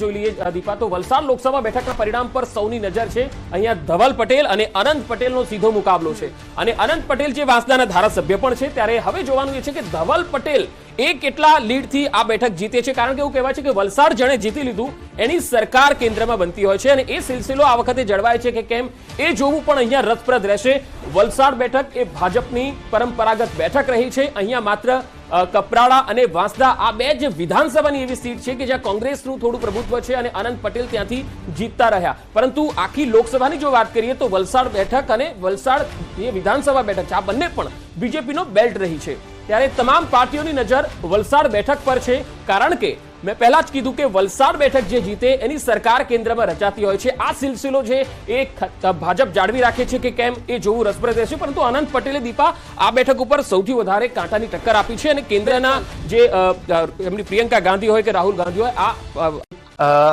જોઈ લઈએ દીપા, તો વલસાડ લોકસભા બેઠકના પરિણામ પર સૌની નજર છે। અહીંયા ધવલ પટેલ અને અનંત પટેલનો સીધો મુકાબલો છે અને અનંત પટેલ જે વાંસદાના ધારાસભ્ય પણ છે, ત્યારે હવે જોવાનું એ છે કે ધવલ પટેલ એ કેટલા લીડથી આ બેઠક જીતે છે, કારણ કે એવું કહેવાય છે કે વલસાડ જેણે જીતી લીધું એની સરકાર કેન્દ્રમાં બનતી હોય છે અને એ સિલસિલો આ વખતે જળવાય છે કે કેમ એ જોવું પણ અહીંયા રસપ્રદ રહેશે। વલસાડ બેઠક એ ભાજપની પરંપરાગત બેઠક રહી છે। અહીંયા માત્ર કપરાડા અને વાંસદા આ બે જ વિધાનસભાની એવી સીટ છે કે જ્યાં કોંગ્રેસનું થોડું પ્રભુત્વ છે અને અનંત પટેલ ત્યાંથી જીતતા રહ્યા, પરંતુ આખી લોકસભાની જો વાત કરીએ તો વલસાડ બેઠક અને વલસાડ જે વિધાનસભા બેઠક છે આ બંને પણ બીજેપીનો બેલ્ટ રહી છે। ત્યારે તમામ પાર્ટીઓની નજર વલસાડ બેઠક પર છે, કારણ કે મેં પહેલા જ કીધું કે વલસાડ બેઠક જે જીતે એની સરકાર કેન્દ્રમાં રચાતી હોય છે। આ સિલસિલો છે એ ભાજપ જાળવી રાખે છે કે કેમ એ જોવું રસપ્રદ રહેશે, પરંતુ અનંત પટેલે દીપા આ બેઠક ઉપર સૌથી વધારે કાંટાની ટક્કર આપી છે અને કેન્દ્રના જે એમની પ્રિયંકા ગાંધી હોય કે રાહુલ ગાંધી હોય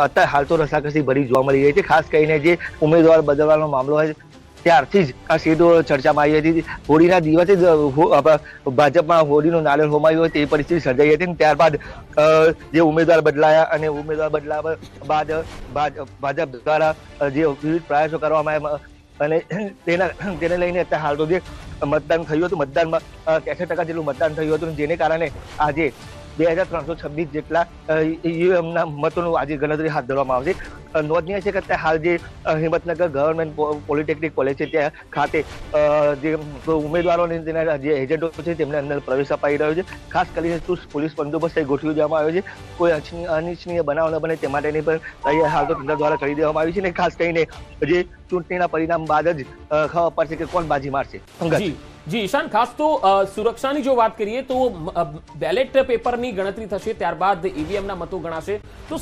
અત્યારે હાલ તો રસાકસી ભરી જોવા મળી રહી છે। ખાસ કરીને જે ઉમેદવાર બદલવાનો મામલો હોય ત્યારથી જ આ સીટો ચર્ચામાં આવી હતી। હોળીના દિવસે જ ભાજપમાં હોળીનું નાળિયેર હોમાયું હોય તે પરિસ્થિતિ સર્જાઈ હતી। ત્યારબાદ જે ઉમેદવાર બદલાયા અને ઉમેદવાર બદલાવા બાદ ભાજપ દ્વારા જે વિવિધ પ્રયાસો કરવામાં આવ્યા અને તેને લઈને અત્યારે હાલ તો જે મતદાન થયું હતું, મતદાનમાં 63% જેટલું મતદાન થયું હતું, જેને કારણે આજે 2326 જેટલા ઈવીએમના મતોનું આજે ગણતરી હાથ ધરવામાં આવશે। નોંધનીય છે કે અત્યારે હાલ જે હિંમતનગર ગવર્મેન્ટ પોલિટેકનિક કોલેજ છે ત્યાં ખાતે જે ઉમેદવારોને તેના જે એજન્ટો છે તેમને અંદર પ્રવેશ અપાઈ રહ્યો છે। ખાસ કરીને પોલીસ બંદોબસ્ત ગોઠવી દેવામાં આવ્યો છે, કોઈ અનિચ્છનીય બનાવ ન બને તે માટેની પણ હાલ તો તંત્ર દ્વારા કરી દેવામાં આવી છે અને ખાસ કરીને જે ચૂંટણીના પરિણામ બાદ જ ખબર પડશે કે કોણ બાજી મારશે। જી ઈશાન, ખાસ તો સુરક્ષાની જો વાત કરીએ તો બેલેટ પેપરની ગણતરી થશે, ત્યારબાદ ઈવીએમના મતો ગણાશે, તો